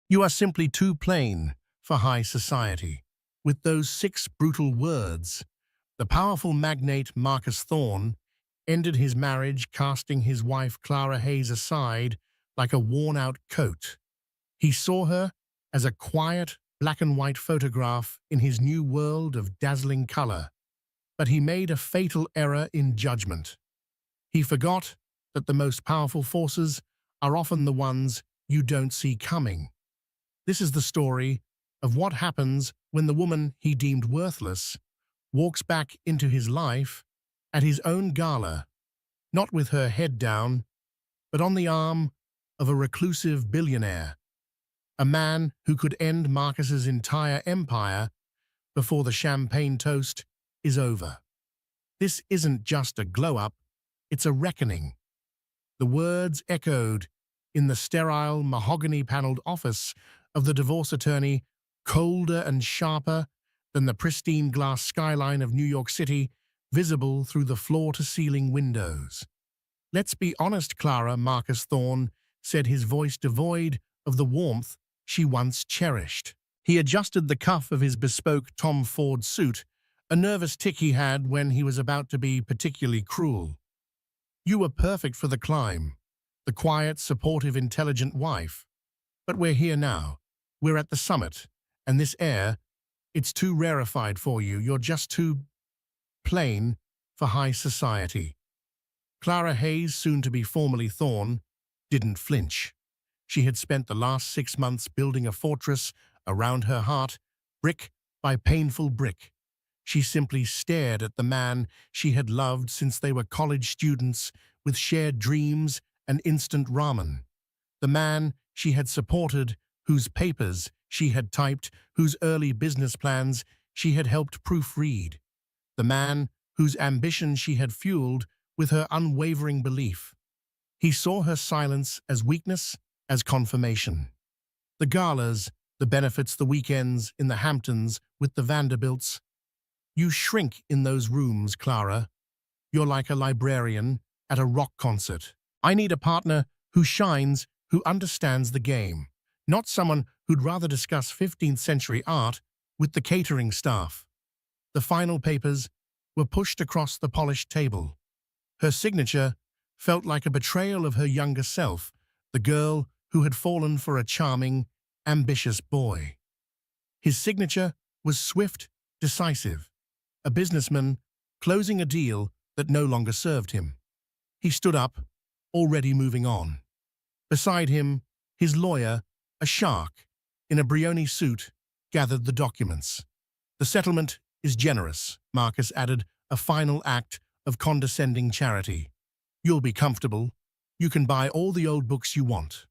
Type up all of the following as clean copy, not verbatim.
You are simply too plain for high society. With those 6 brutal words, the powerful magnate Marcus Thorne ended his marriage, casting his wife Clara Hayes aside like a worn-out coat. He saw her as a quiet, black-and-white photograph in his new world of dazzling color. But he made a fatal error in judgment. He forgot that the most powerful forces are often the ones you don't see coming. This is the story of what happens when the woman he deemed worthless walks back into his life at his own gala, not with her head down, but on the arm of a reclusive billionaire, a man who could end Marcus's entire empire before the champagne toast is over. This isn't just a glow-up, it's a reckoning. The words echoed in the sterile, mahogany-paneled office of the divorce attorney, colder and sharper than the pristine glass skyline of New York City, visible through the floor-to-ceiling windows. "Let's be honest, Clara," Marcus Thorne said, his voice devoid of the warmth she once cherished. He adjusted the cuff of his bespoke Tom Ford suit, a nervous tic he had when he was about to be particularly cruel. "You were perfect for the climb, the quiet, supportive, intelligent wife. But we're here now. We're at the summit, and this air, it's too rarefied for you. You're just too plain for high society." Clara Hayes, soon to be formally Thorne, didn't flinch. She had spent the last 6 months building a fortress around her heart, brick by painful brick. She simply stared at the man she had loved since they were college students with shared dreams and instant ramen. The man she had supported, whose papers she had typed, whose early business plans she had helped proofread. The man whose ambition she had fueled with her unwavering belief. He saw her silence as weakness, as confirmation. The galas, the benefits, the weekends in the Hamptons with the Vanderbilts. You shrink in those rooms, Clara. You're like a librarian at a rock concert. I need a partner who shines, who understands the game, not someone who'd rather discuss 15th century art with the catering staff. The final papers were pushed across the polished table. Her signature felt like a betrayal of her younger self, the girl who had fallen for a charming, ambitious boy. His signature was swift, decisive, a businessman closing a deal that no longer served him. He stood up, already moving on. Beside him, his lawyer, a shark, in a Brioni suit, gathered the documents. "The settlement is generous," Marcus added, a final act of condescending charity. "You'll be comfortable. You can buy all the old books you want."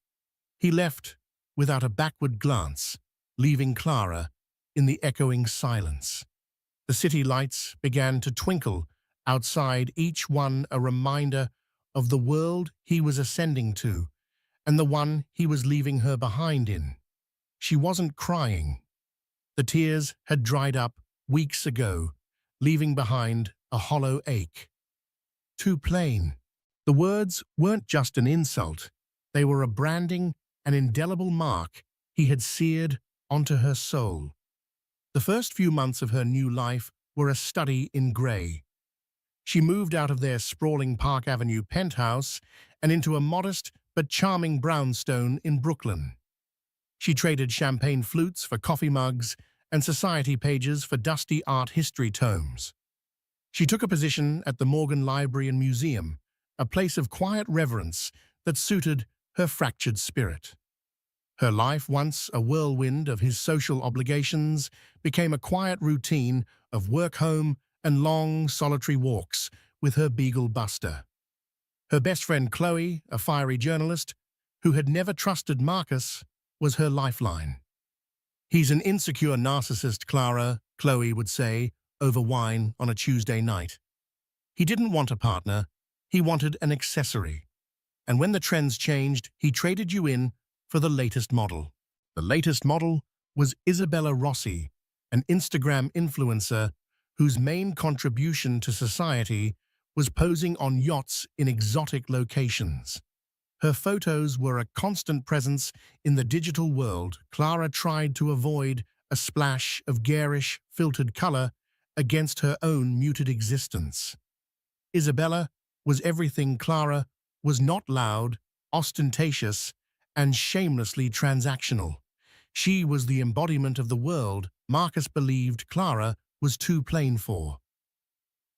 He left without a backward glance, leaving Clara in the echoing silence. The city lights began to twinkle outside, each one a reminder of the world he was ascending to and the one he was leaving her behind in. She wasn't crying. The tears had dried up weeks ago, leaving behind a hollow ache. Too plain. The words weren't just an insult. They were a branding, an indelible mark he had seared onto her soul. The first few months of her new life were a study in grey. She moved out of their sprawling Park Avenue penthouse and into a modest but charming brownstone in Brooklyn. She traded champagne flutes for coffee mugs and society pages for dusty art history tomes. She took a position at the Morgan Library and Museum, a place of quiet reverence that suited her fractured spirit. Her life, once a whirlwind of his social obligations, became a quiet routine of work home and long, solitary walks with her beagle Buster. Her best friend Chloe, a fiery journalist who had never trusted Marcus, was her lifeline. "He's an insecure narcissist, Clara," Chloe would say over wine on a Tuesday night. "He didn't want a partner, he wanted an accessory. And when the trends changed, he traded you in for the latest model." The latest model was Isabella Rossi, an Instagram influencer whose main contribution to society was posing on yachts in exotic locations. Her photos were a constant presence in the digital world. Clara tried to avoid a splash of garish, filtered color against her own muted existence. Isabella was everything Clara was: not loud, ostentatious, and shamelessly transactional. She was the embodiment of the world Marcus believed Clara was too plain for.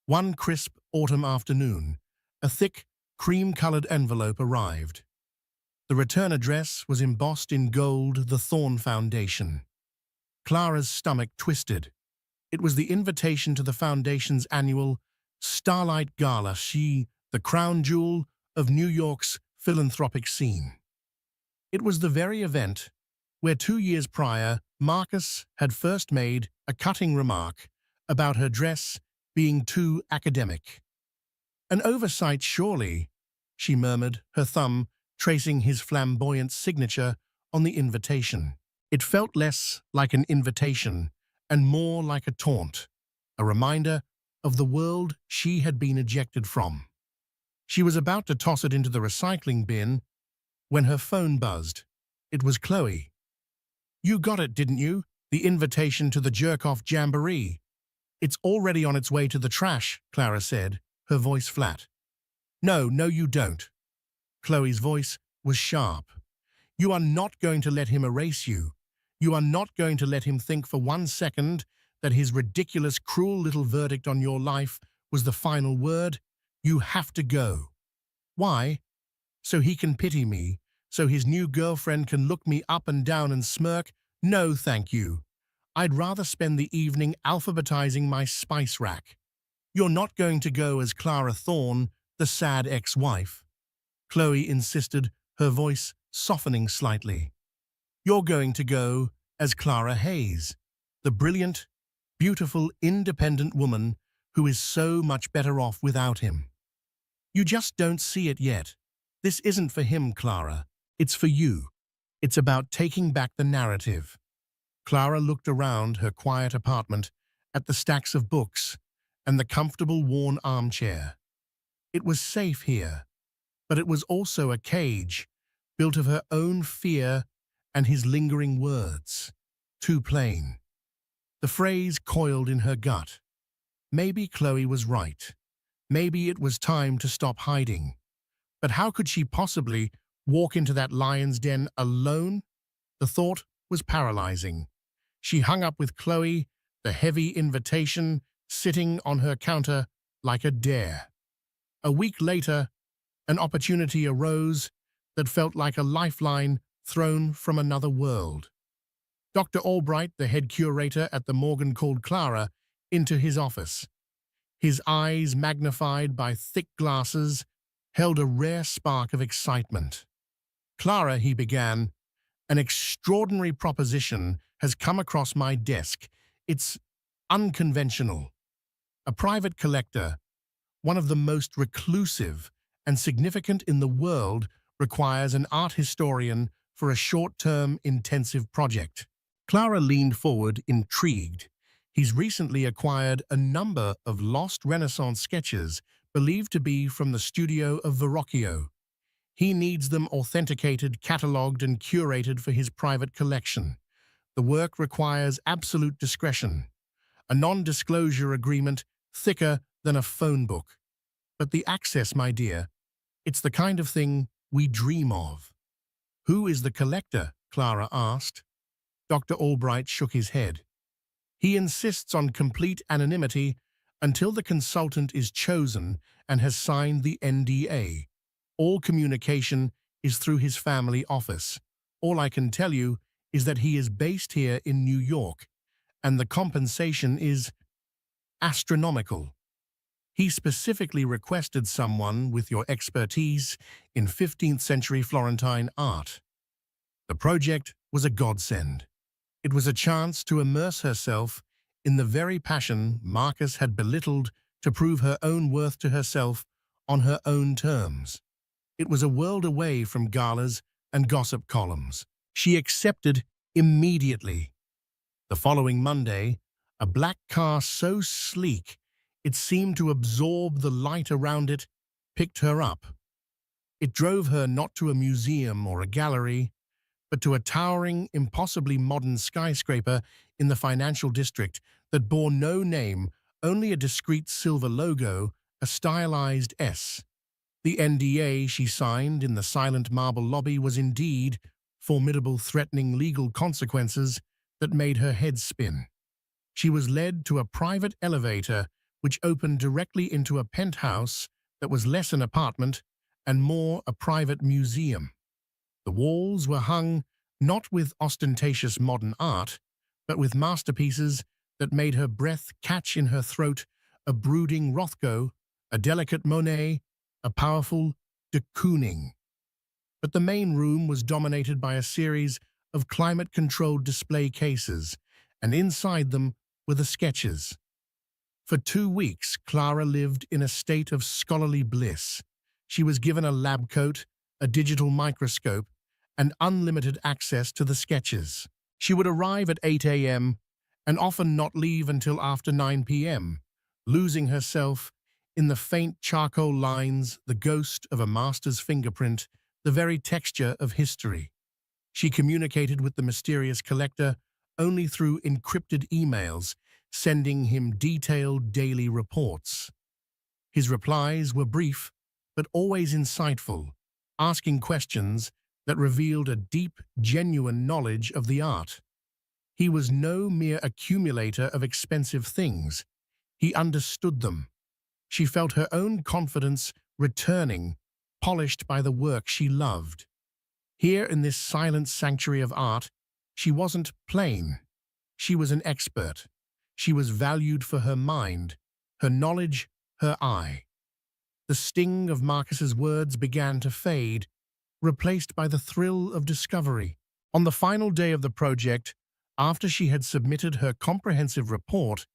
One crisp autumn afternoon, a thick, cream-colored envelope arrived. The return address was embossed in gold, the Thorn Foundation. Clara's stomach twisted. It was the invitation to the Foundation's annual Starlight Gala, the crown jewel of New York's philanthropic scene. It was the very event where 2 years prior, Marcus had first made a cutting remark about her dress being too academic. "An oversight, surely," she murmured, her thumb tracing his flamboyant signature on the invitation. It felt less like an invitation and more like a taunt, a reminder of the world she had been ejected from. She was about to toss it into the recycling bin when her phone buzzed. It was Chloe. "You got it, didn't you? The invitation to the jerk-off jamboree." "It's already on its way to the trash," Clara said, her voice flat. No, you don't." Chloe's voice was sharp. "You are not going to let him erase you. You are not going to let him think for 1 second that his ridiculous, cruel little verdict on your life was the final word. You have to go." "Why?" "So he can pity me, so his new girlfriend can look me up and down and smirk. No, thank you. I'd rather spend the evening alphabetizing my spice rack." "You're not going to go as Clara Thorne, the sad ex-wife," Chloe insisted, her voice softening slightly. "You're going to go as Clara Hayes, the brilliant, beautiful, independent woman who is so much better off without him. You just don't see it yet. This isn't for him, Clara. It's for you. It's about taking back the narrative." Clara looked around her quiet apartment at the stacks of books and the comfortable worn armchair. It was safe here, but it was also a cage built of her own fear and his lingering words. Too plain. The phrase coiled in her gut. Maybe Chloe was right. Maybe it was time to stop hiding. But how could she possibly walk into that lion's den alone? The thought was paralyzing. She hung up with Chloe, the heavy invitation sitting on her counter like a dare. A week later, an opportunity arose that felt like a lifeline thrown from another world. Dr. Albright, the head curator at the Morgan, called Clara into his office. His eyes, magnified by thick glasses, held a rare spark of excitement. "Clara," he began, "an extraordinary proposition has come across my desk. It's unconventional. A private collector, one of the most reclusive and significant in the world, requires an art historian for a short-term intensive project." Clara leaned forward, intrigued. "He's recently acquired a number of lost Renaissance sketches believed to be from the studio of Verrocchio. He needs them authenticated, catalogued, and curated for his private collection. The work requires absolute discretion, a non-disclosure agreement thicker than a phone book. But the access, my dear, it's the kind of thing we dream of." "Who is the collector?" Clara asked. Dr. Albright shook his head. "He insists on complete anonymity until the consultant is chosen and has signed the NDA. All communication is through his family office. All I can tell you is that he is based here in New York, and the compensation is astronomical. He specifically requested someone with your expertise in 15th century Florentine art." The project was a godsend. It was a chance to immerse herself in the very passion Marcus had belittled, to prove her own worth to herself on her own terms. It was a world away from galas and gossip columns. She accepted immediately. The following Monday, a black car so sleek it seemed to absorb the light around it picked her up. It drove her not to a museum or a gallery, but to a towering, impossibly modern skyscraper in the financial district that bore no name, only a discreet silver logo, a stylized S. The NDA she signed in the silent marble lobby was indeed formidable, threatening legal consequences that made her head spin. She was led to a private elevator which opened directly into a penthouse that was less an apartment and more a private museum. The walls were hung not with ostentatious modern art, but with masterpieces that made her breath catch in her throat, a brooding Rothko, a delicate Monet, a powerful de Kooning. But the main room was dominated by a series of climate-controlled display cases, and inside them were the sketches. For 2 weeks, Clara lived in a state of scholarly bliss. She was given a lab coat, a digital microscope, and unlimited access to the sketches. She would arrive at 8 a.m. and often not leave until after 9 p.m., losing herself in the faint charcoal lines, the ghost of a master's fingerprint, the very texture of history. She communicated with the mysterious collector only through encrypted emails, sending him detailed daily reports. His replies were brief, but always insightful, asking questions that revealed a deep, genuine knowledge of the art. He was no mere accumulator of expensive things. He understood them. She felt her own confidence returning, polished by the work she loved. Here in this silent sanctuary of art, she wasn't plain. She was an expert. She was valued for her mind, her knowledge, her eye. The sting of Marcus's words began to fade, replaced by the thrill of discovery. On the final day of the project, after she had submitted her comprehensive report,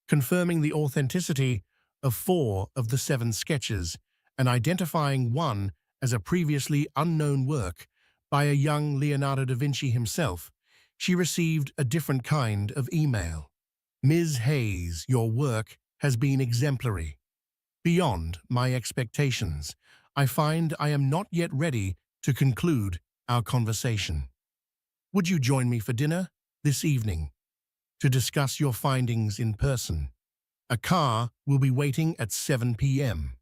confirming the authenticity of 4 of the 7 sketches and identifying one as a previously unknown work by a young Leonardo da Vinci himself, she received a different kind of email. Ms. Hayes, your work has been exemplary. Beyond my expectations, I find I am not yet ready to conclude our conversation. Would you join me for dinner this evening to discuss your findings in person? A car will be waiting at 7 p.m.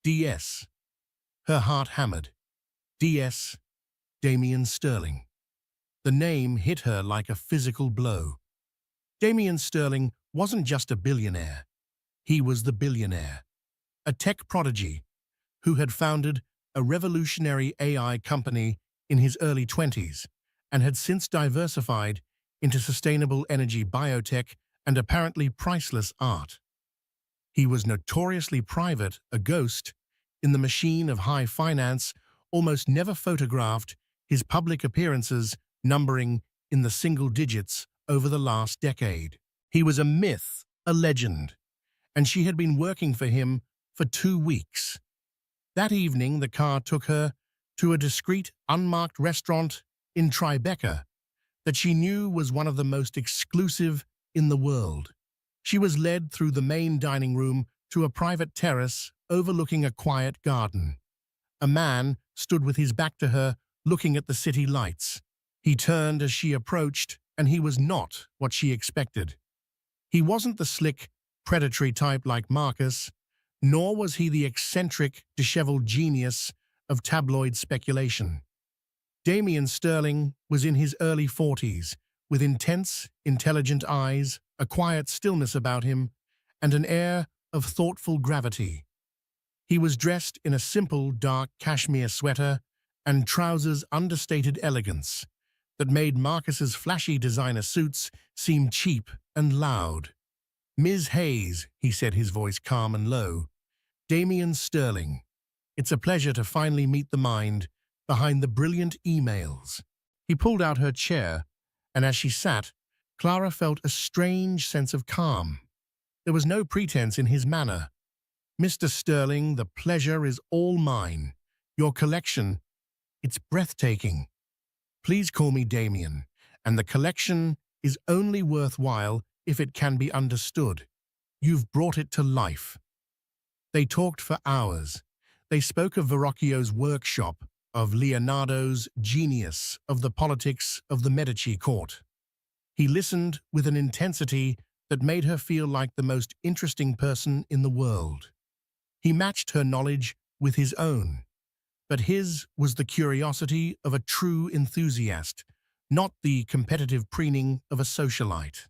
D.S. Her heart hammered. D.S. Damien Sterling. The name hit her like a physical blow. Damien Sterling wasn't just a billionaire. He was the billionaire, a tech prodigy who had founded a revolutionary AI company in his early 20s and had since diversified into sustainable energy, biotech, and apparently priceless art. He was notoriously private, a ghost, in the machine of high finance, almost never photographed, his public appearances numbering in the single digits over the last decade. He was a myth, a legend, and she had been working for him for 2 weeks. That evening, the car took her to a discreet, unmarked restaurant in Tribeca that she knew was one of the most exclusive in the world. She was led through the main dining room to a private terrace overlooking a quiet garden. A man stood with his back to her, looking at the city lights. He turned as she approached, and he was not what she expected. He wasn't the slick, predatory type like Marcus, nor was he the eccentric, disheveled genius of tabloid speculation. Damien Sterling was in his early 40s, with intense, intelligent eyes, a quiet stillness about him, and an air of thoughtful gravity. He was dressed in a simple, dark cashmere sweater and trousers understated elegance that made Marcus's flashy designer suits seem cheap and loud. Ms. Hayes, he said, his voice calm and low. Damien Sterling. It's a pleasure to finally meet the mind behind the brilliant emails. He pulled out her chair, and as she sat, Clara felt a strange sense of calm. There was no pretense in his manner. Mr. Sterling, the pleasure is all mine. Your collection, it's breathtaking. Please call me Damien, and the collection is only worthwhile if it can be understood. You've brought it to life. They talked for hours. They spoke of Verrocchio's workshop, of Leonardo's genius, of the politics of the Medici court. He listened with an intensity that made her feel like the most interesting person in the world. He matched her knowledge with his own, but his was the curiosity of a true enthusiast, not the competitive preening of a socialite.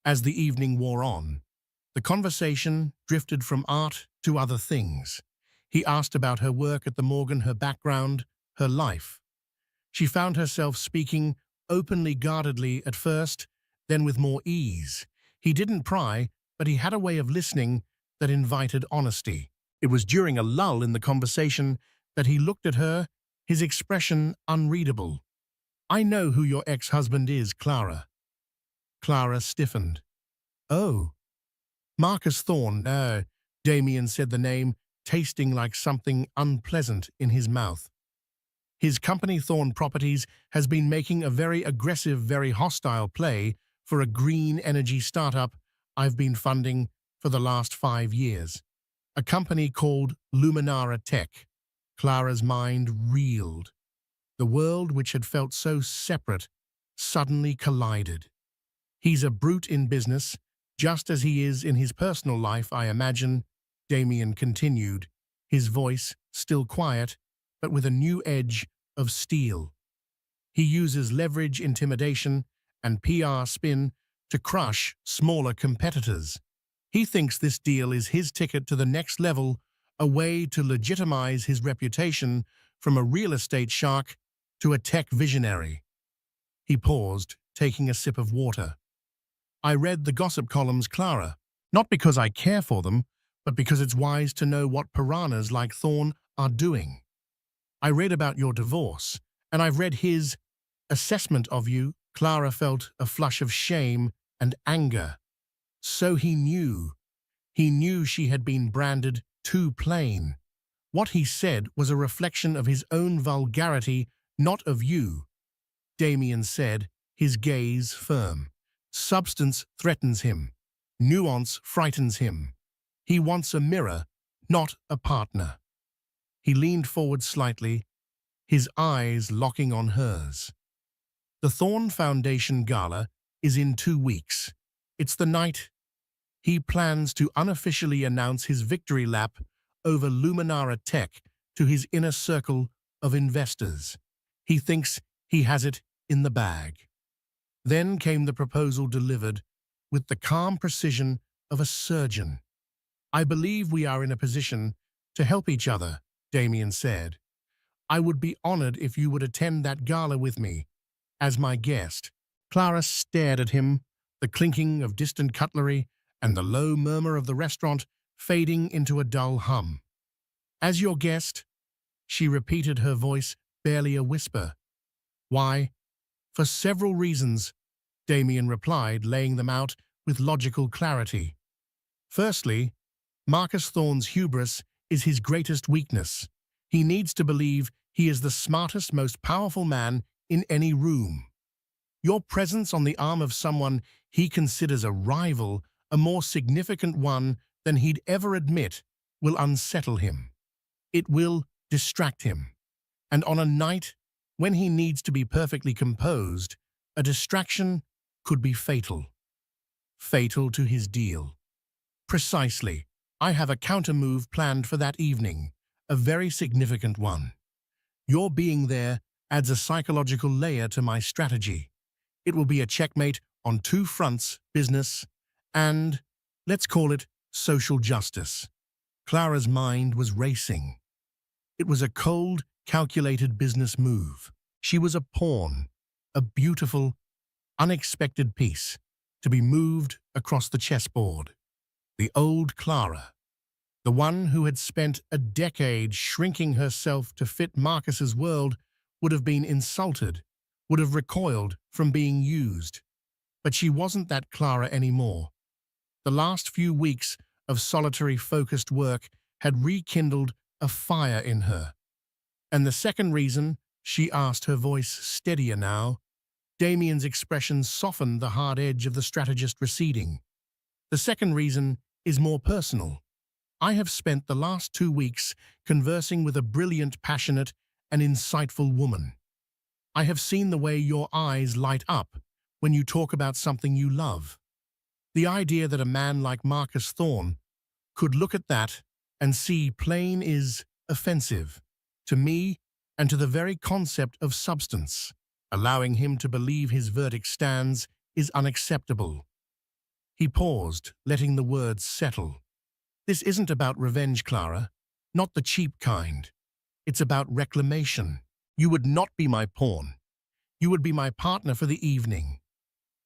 As the evening wore on, the conversation drifted from art to other things. He asked about her work at the Morgan, her background, her life. She found herself speaking openly, guardedly at first, then with more ease. He didn't pry, but he had a way of listening that invited honesty. It was during a lull in the conversation that he looked at her, his expression unreadable. "I know who your ex-husband is, Clara." Clara stiffened. "Oh, Marcus Thorne." Damien said the name, tasting like something unpleasant in his mouth. "His company, Thorne Properties, has been making a very aggressive, very hostile play for a green energy startup I've been funding for the last 5 years. A company called Luminara Tech." Clara's mind reeled. The world which had felt so separate suddenly collided. "He's a brute in business, just as he is in his personal life, I imagine," Damien continued, his voice still quiet, but with a new edge of steel. "He uses leverage, intimidation, and PR spin to crush smaller competitors. He thinks this deal is his ticket to the next level, a way to legitimize his reputation from a real estate shark to a tech visionary." He paused, taking a sip of water. "I read the gossip columns, Clara, not because I care for them, but because it's wise to know what piranhas like Thorne are doing. I read about your divorce, and I've read his assessment of you." Clara felt a flush of shame and anger. So he knew. He knew she had been branded too plain. What he said was a reflection of his own vulgarity, not of you, Damien said, his gaze firm. "Substance threatens him. Nuance frightens him. He wants a mirror, not a partner." He leaned forward slightly, his eyes locking on hers. "The Thorne Foundation Gala is in 2 weeks. It's the night he plans to unofficially announce his victory lap over Luminara Tech to his inner circle of investors. He thinks he has it in the bag." Then came the proposal delivered with the calm precision of a surgeon. "I believe we are in a position to help each other," Damien said. "I would be honored if you would attend that gala with me, as my guest." Clara stared at him, the clinking of distant cutlery and the low murmur of the restaurant fading into a dull hum. "As your guest?" she repeated, her voice barely a whisper. "Why? For several reasons," Damien replied, laying them out with logical clarity. "Firstly, Marcus Thorne's hubris is his greatest weakness. He needs to believe he is the smartest, most powerful man in any room. Your presence on the arm of someone he considers a rival, a more significant one than he'd ever admit, will unsettle him. It will distract him. And on a night when he needs to be perfectly composed, a distraction could be fatal. Fatal to his deal." "Precisely. I have a counter-move planned for that evening, a very significant one. Your being there adds a psychological layer to my strategy. It will be a checkmate on 2 fronts, business and, let's call it, social justice." Clara's mind was racing. It was a cold, calculated business move. She was a pawn, a beautiful, unexpected piece, to be moved across the chessboard. The old Clara, the one who had spent a decade shrinking herself to fit Marcus's world, would have been insulted, would have recoiled from being used. But she wasn't that Clara anymore. The last few weeks of solitary, focused work had rekindled a fire in her. "And the second reason?" she asked, her voice steadier now. Damien's expression softened, the hard edge of the strategist receding. "The second reason is more personal. I have spent the last 2 weeks conversing with a brilliant, passionate, and insightful woman. I have seen the way your eyes light up when you talk about something you love. The idea that a man like Marcus Thorne could look at that and see plain is offensive to me and to the very concept of substance. Allowing him to believe his verdict stands is unacceptable. He paused, letting the words settle. This isn't about revenge, Clara, not the cheap kind. It's about reclamation. You would not be my pawn. You would be my partner for the evening.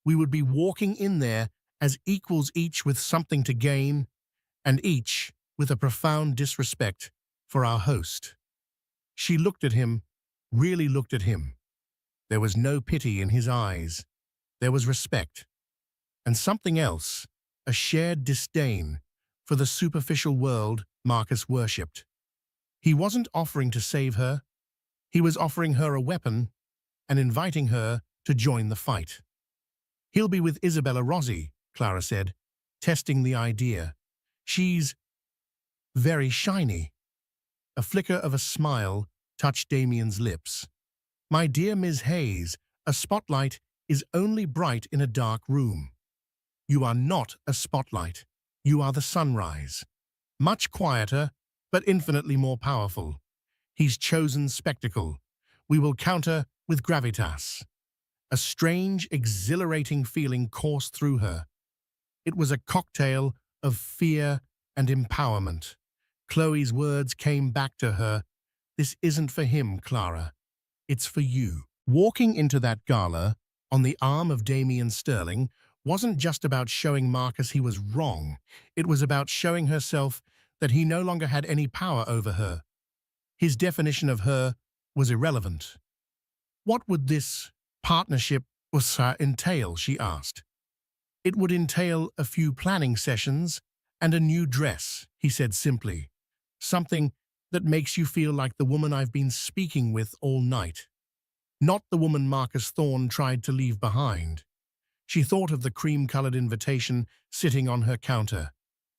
We would be walking in there as equals, each with something to gain, and each with a profound disrespect for our host. She looked at him, really looked at him. There was no pity in his eyes. There was respect. And something else, a shared disdain for the superficial world Marcus worshipped. He wasn't offering to save her. He was offering her a weapon and inviting her to join the fight. He'll be with Isabella Rossi, Clara said, testing the idea. She's very shiny. A flicker of a smile touched Damien's lips. My dear Ms. Hayes, a spotlight is only bright in a dark room. You are not a spotlight. You are the sunrise. Much quieter, but infinitely more powerful. He's chosen spectacle. We will counter with gravitas. A strange, exhilarating feeling coursed through her. It was a cocktail of fear and empowerment. Chloe's words came back to her. This isn't for him, Clara. It's for you. Walking into that gala on the arm of Damien Sterling wasn't just about showing Marcus he was wrong. It was about showing herself that he no longer had any power over her. His definition of her was irrelevant. What would this partnership entail, she asked. It would entail a few planning sessions and a new dress, he said simply. Something that makes you feel like the woman I've been speaking with all night. Not the woman Marcus Thorne tried to leave behind. She thought of the cream-colored invitation sitting on her counter.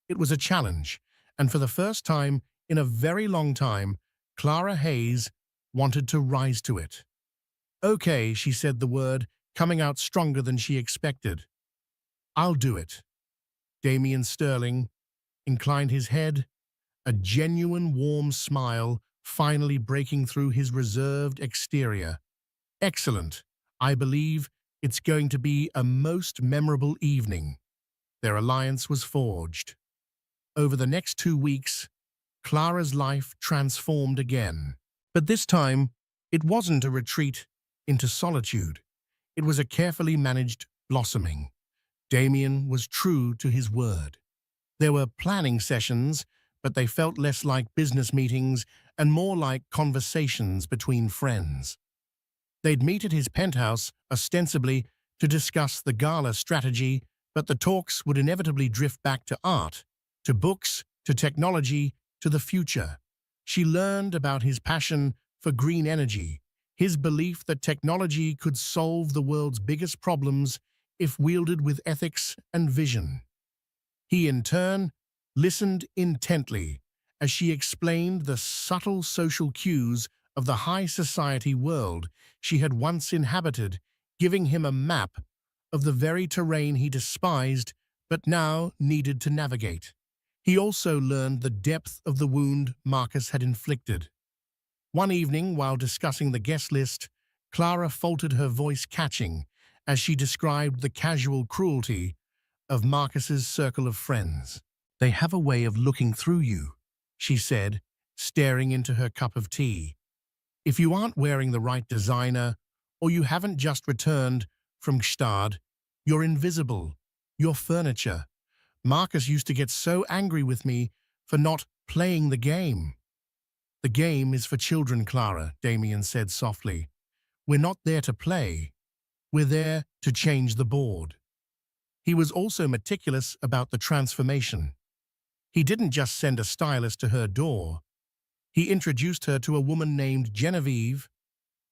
It was a challenge, and for the first time in a very long time, Clara Hayes wanted to rise to it. Okay, she said the word, coming out stronger than she expected. I'll do it. Damien Sterling inclined his head, a genuine warm smile finally breaking through his reserved exterior. Excellent. I believe it's going to be a most memorable evening. Their alliance was forged. Over the next 2 weeks, Clara's life transformed again. But this time, it wasn't a retreat into solitude. It was a carefully managed blossoming. Damien was true to his word. There were planning sessions, but they felt less like business meetings and more like conversations between friends. They'd meet at his penthouse, ostensibly to discuss the gala strategy, but the talks would inevitably drift back to art, to books, to technology, to the future. She learned about his passion for green energy, his belief that technology could solve the world's biggest problems if wielded with ethics and vision. He, in turn, listened intently as she explained the subtle social cues of the high society world she had once inhabited, giving him a map of the very terrain he despised but now needed to navigate. He also learned the depth of the wound Marcus had inflicted. One evening, while discussing the guest list, Clara faltered, her voice catching as she described the casual cruelty of Marcus's circle of friends. They have a way of looking through you, she said, staring into her cup of tea. If you aren't wearing the right designer, or you haven't just returned from Gstad, you're invisible. You're furniture. Marcus used to get so angry with me for not playing the game. The game is for children, Clara, Damien said softly. We're not there to play. We're there to change the board. He was also meticulous about the transformation. He didn't just send a stylist to her door. He introduced her to a woman named Genevieve,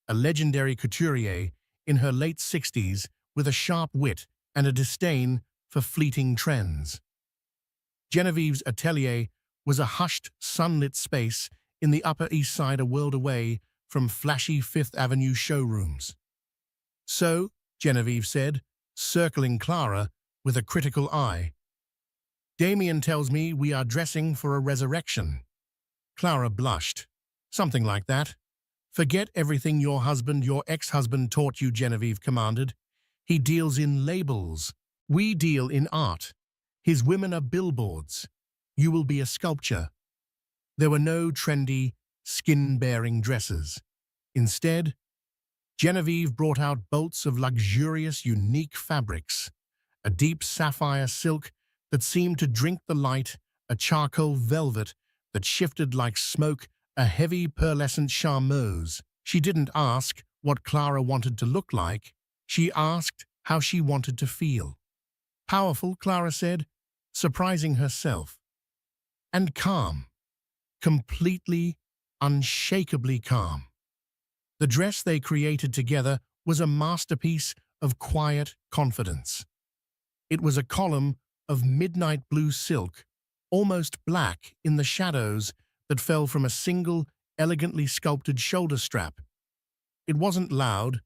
a legendary couturier in her late 60s with a sharp wit and a disdain for fleeting trends. Genevieve's atelier was a hushed, sunlit space in the Upper East Side, a world away from flashy Fifth Avenue showrooms. "So," Genevieve said, circling Clara with a critical eye, "Damien tells me we are dressing for a resurrection." Clara blushed. "Something like that." "Forget everything your ex-husband taught you," Genevieve commanded. "He deals in labels. We deal in art. His women are billboards. You will be a sculpture." There were no trendy, skin-bearing dresses. Instead, Genevieve brought out bolts of luxurious, unique fabrics, a deep sapphire silk that seemed to drink the light, a charcoal velvet that shifted like smoke, a heavy pearlescent charmeuse. She didn't ask what Clara wanted to look like. She asked how she wanted to feel. "Powerful," Clara said, surprising herself. "And calm. Completely, unshakably calm." The dress they created together was a masterpiece of quiet confidence. It was a column of midnight blue silk, almost black in the shadows that fell from a single, elegantly sculpted shoulder strap. It wasn't loud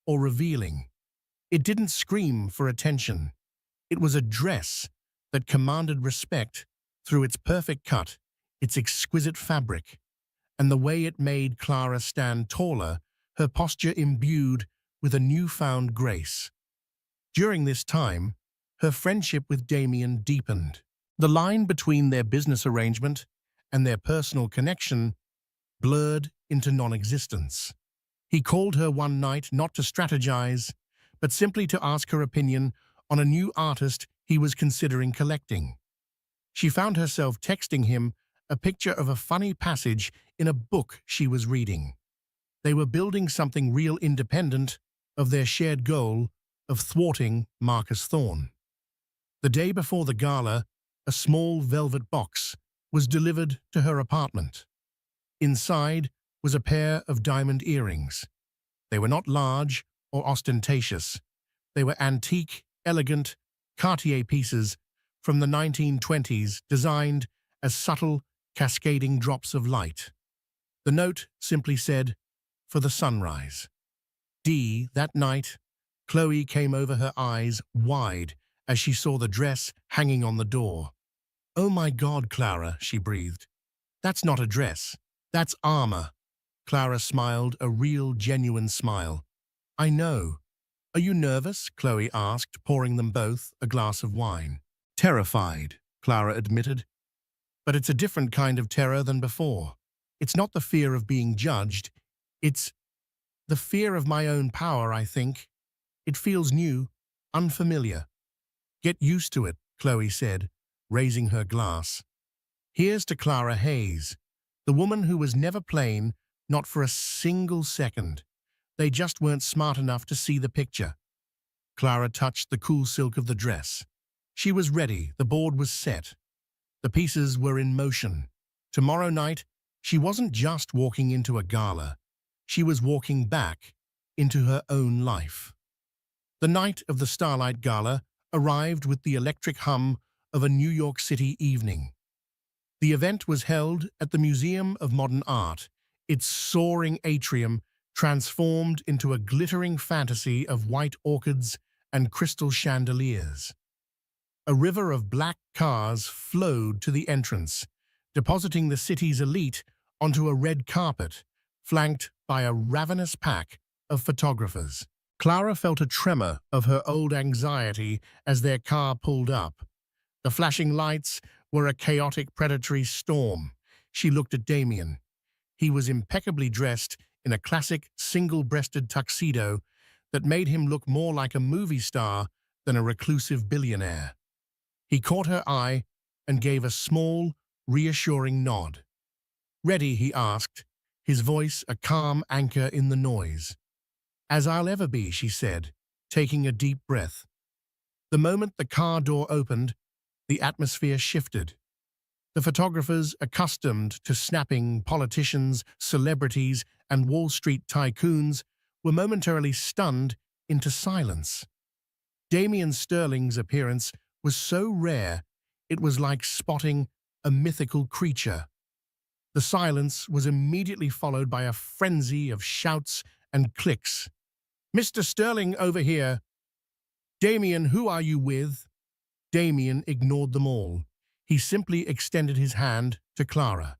or revealing. It didn't scream for attention. It was a dress that commanded respect through its perfect cut, its exquisite fabric, and the way it made Clara stand taller, her posture imbued with a newfound grace. During this time, her friendship with Damien deepened. The line between their business arrangement and their personal connection blurred into non-existence. He called her one night not to strategize, but simply to ask her opinion on a new artist he was considering collecting. She found herself texting him a picture of a funny passage in a book she was reading. They were building something real independent of their shared goal of thwarting Marcus Thorne. The day before the gala, a small velvet box was delivered to her apartment. Inside was a pair of diamond earrings. They were not large or ostentatious. They were antique, elegant Cartier pieces from the 1920s, designed as subtle, cascading drops of light. The note simply said, "For the sunrise." That night, Chloe came over, her eyes wide as she saw the dress hanging on the door. "Oh my God, Clara," she breathed. "That's not a dress. That's armor." Clara smiled, a real, genuine smile. "I know." "Are you nervous?" Chloe asked, pouring them both a glass of wine. "Terrified," Clara admitted. "But it's a different kind of terror than before. It's not the fear of being judged. It's the fear of my own power, I think. It feels new, unfamiliar." "Get used to it," Chloe said, raising her glass. "Here's to Clara Hayes, the woman who was never plain, not for a single second. They just weren't smart enough to see the picture." Clara touched the cool silk of the dress. She was ready, the board was set. The pieces were in motion. Tomorrow night, she wasn't just walking into a gala. She was walking back into her own life. The night of the Starlight Gala arrived with the electric hum of a New York City evening. The event was held at the Museum of Modern Art, its soaring atrium transformed into a glittering fantasy of white orchids and crystal chandeliers. A river of black cars flowed to the entrance, depositing the city's elite onto a red carpet, flanked by a ravenous pack of photographers. Clara felt a tremor of her old anxiety as their car pulled up. The flashing lights were a chaotic predatory storm. She looked at Damien. He was impeccably dressed in a classic single-breasted tuxedo that made him look more like a movie star than a reclusive billionaire. He caught her eye and gave a small, reassuring nod. "Ready?" he asked, his voice a calm anchor in the noise. "As I'll ever be," she said, taking a deep breath. The moment the car door opened, the atmosphere shifted. The photographers, accustomed to snapping politicians, celebrities, and Wall Street tycoons, were momentarily stunned into silence. Damien Sterling's appearance was so rare, it was like spotting a mythical creature. The silence was immediately followed by a frenzy of shouts and clicks. "Mr. Sterling, over here! Damien, who are you with?" Damien ignored them all. He simply extended his hand to Clara.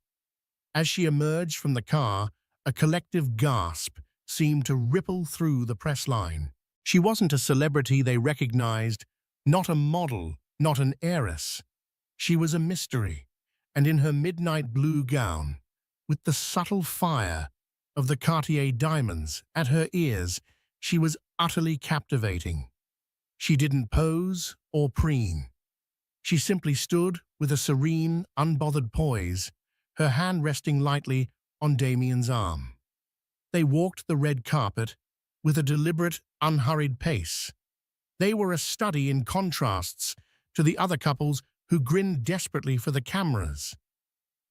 As she emerged from the car, a collective gasp seemed to ripple through the press line. She wasn't a celebrity they recognized, not a model, not an heiress. She was a mystery, and in her midnight blue gown, with the subtle fire of the Cartier diamonds at her ears, she was utterly captivating. She didn't pose or preen. She simply stood with a serene, unbothered poise, her hand resting lightly on Damien's arm. They walked the red carpet with a deliberate, unhurried pace. They were a study in contrasts to the other couples who grinned desperately for the cameras.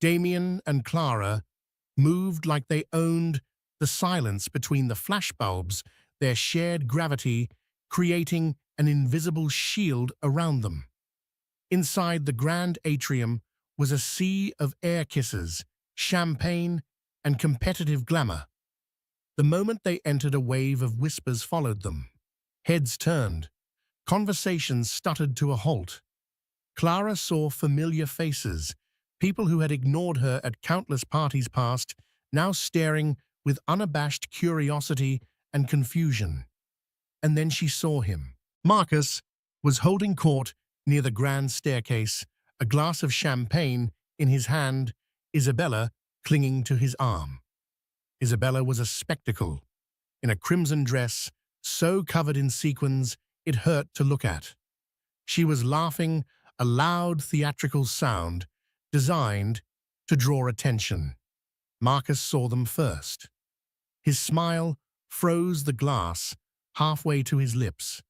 Damien and Clara moved like they owned the silence between the flashbulbs, their shared gravity creating an invisible shield around them. Inside the grand atrium was a sea of air kisses, champagne, and competitive glamour. The moment they entered, a wave of whispers followed them. Heads turned. Conversations stuttered to a halt. Clara saw familiar faces, people who had ignored her at countless parties past, now staring with unabashed curiosity and confusion. And then she saw him. Marcus was holding court near the grand staircase, a glass of champagne in his hand, Isabella clinging to his arm. Isabella was a spectacle, in a crimson dress, so covered in sequins it hurt to look at. She was laughing, a loud theatrical sound designed to draw attention. Marcus saw them first. His smile froze the glass halfway to his lips.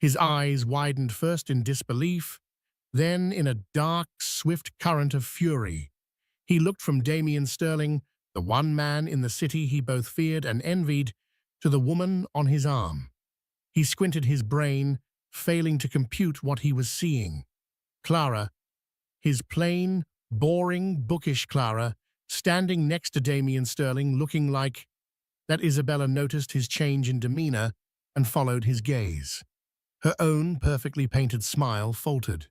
His eyes widened first in disbelief, then in a dark, swift current of fury. He looked from Damien Sterling, the one man in the city he both feared and envied, to the woman on his arm. He squinted his brain, failing to compute what he was seeing. Clara, his plain, boring, bookish Clara, standing next to Damien Sterling, looking like that. Isabella noticed his change in demeanor and followed his gaze. Her own perfectly painted smile faltered.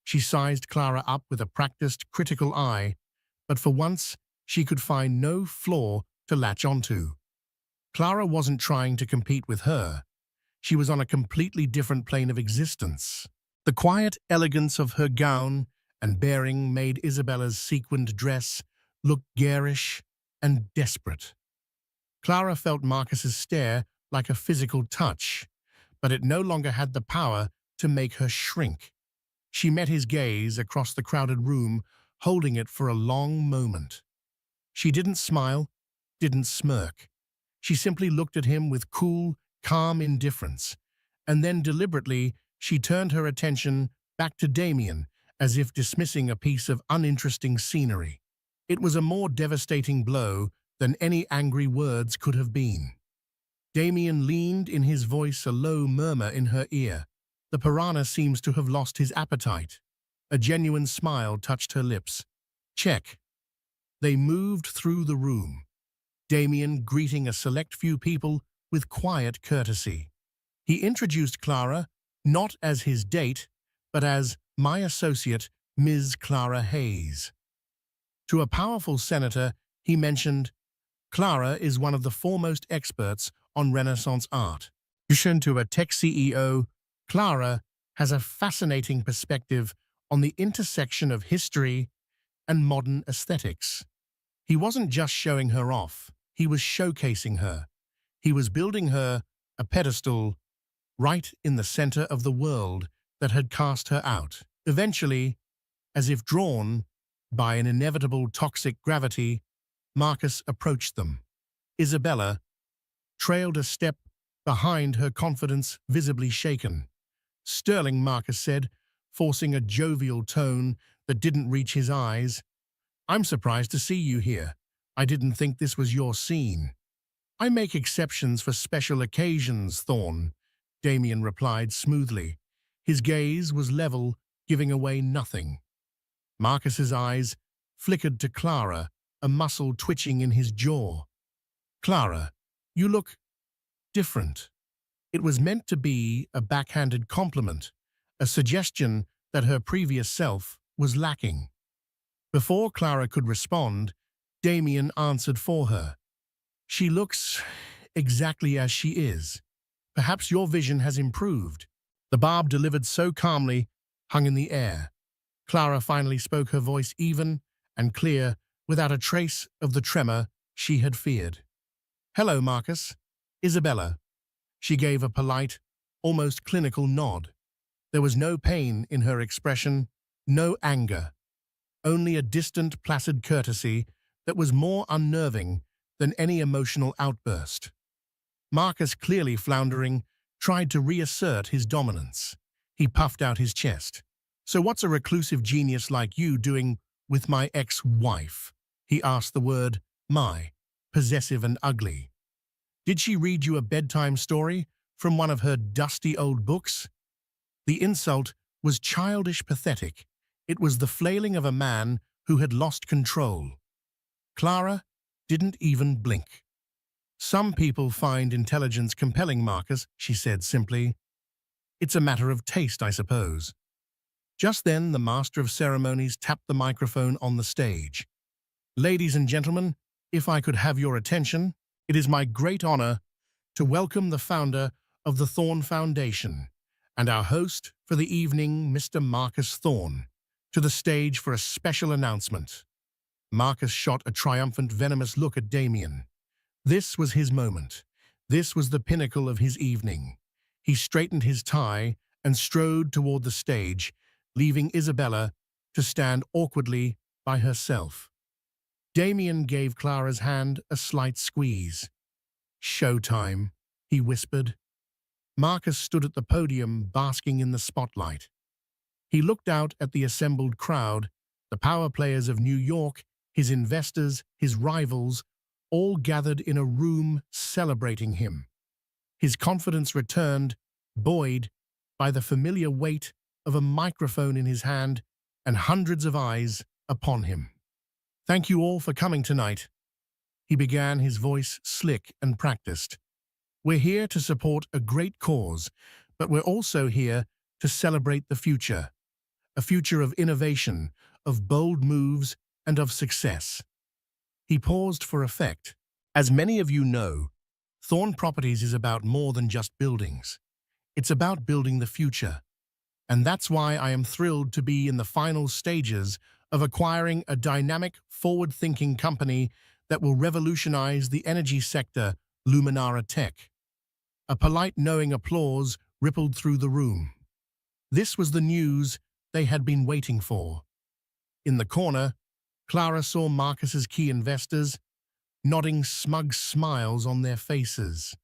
She sized Clara up with a practiced, critical eye, but for once she could find no flaw to latch onto. Clara wasn't trying to compete with her. She was on a completely different plane of existence. The quiet elegance of her gown and bearing made Isabella's sequined dress look garish and desperate. Clara felt Marcus's stare like a physical touch, but it no longer had the power to make her shrink. She met his gaze across the crowded room, holding it for a long moment. She didn't smile, didn't smirk. She simply looked at him with cool, calm indifference, and then deliberately she turned her attention back to Damien, as if dismissing a piece of uninteresting scenery. It was a more devastating blow than any angry words could have been. Damien leaned, in his voice a low murmur in her ear. "The piranha seems to have lost his appetite." A genuine smile touched her lips. "Check." They moved through the room, Damien greeting a select few people with quiet courtesy. He introduced Clara, not as his date, but as "my associate, Ms. Clara Hayes." To a powerful senator, he mentioned, "Clara is one of the foremost experts on Renaissance art." To a tech CEO, Clara has a fascinating perspective on the intersection of history and modern aesthetics. He wasn't just showing her off, he was showcasing her. He was building her a pedestal right in the center of the world that had cast her out. Eventually, as if drawn by an inevitable toxic gravity, Marcus approached them. Isabella trailed a step behind, her confidence visibly shaken. "Sterling," Marcus said, forcing a jovial tone that didn't reach his eyes, "I'm surprised to see you here. I didn't think this was your scene." "I make exceptions for special occasions, Thorne," Damien replied smoothly. His gaze was level, giving away nothing. Marcus's eyes flickered to Clara, a muscle twitching in his jaw. "Clara, you look different." It was meant to be a backhanded compliment, a suggestion that her previous self was lacking. Before Clara could respond, Damien answered for her. "She looks exactly as she is. Perhaps your vision has improved." The barb delivered so calmly hung in the air. Clara finally spoke, her voice even and clear, without a trace of the tremor she had feared. "Hello, Marcus. Isabella." She gave a polite, almost clinical nod. There was no pain in her expression, no anger, only a distant, placid courtesy that was more unnerving than any emotional outburst. Marcus, clearly floundering, tried to reassert his dominance. He puffed out his chest. "So what's a reclusive genius like you doing with my ex-wife?" He asked, the word "my" possessive and ugly. "Did she read you a bedtime story from one of her dusty old books?" The insult was childish pathetic. It was the flailing of a man who had lost control. Clara didn't even blink. "Some people find intelligence compelling, Marcus," she said simply. "It's a matter of taste, I suppose." Just then, the master of ceremonies tapped the microphone on the stage. "Ladies and gentlemen, if I could have your attention, it is my great honor to welcome the founder of the Thorn Foundation and our host for the evening, Mr. Marcus Thorn, to the stage for a special announcement." Marcus shot a triumphant, venomous look at Damien. This was his moment. This was the pinnacle of his evening. He straightened his tie and strode toward the stage, leaving Isabella to stand awkwardly by herself. Damien gave Clara's hand a slight squeeze. "Showtime," he whispered. Marcus stood at the podium, basking in the spotlight. He looked out at the assembled crowd, the power players of New York, his investors, his rivals, all gathered in a room celebrating him. His confidence returned, buoyed by the familiar weight of a microphone in his hand and hundreds of eyes upon him. "Thank you all for coming tonight," he began, his voice slick and practiced. "We're here to support a great cause, but we're also here to celebrate the future. A future of innovation, of bold moves, and of success." He paused for effect. "As many of you know, Thorn Properties is about more than just buildings. It's about building the future. And that's why I am thrilled to be in the final stages of acquiring a dynamic, forward-thinking company that will revolutionize the energy sector, Luminara Tech." A polite, knowing applause rippled through the room. This was the news they had been waiting for. In the corner, Clara saw Marcus's key investors, nodding smug smiles on their faces.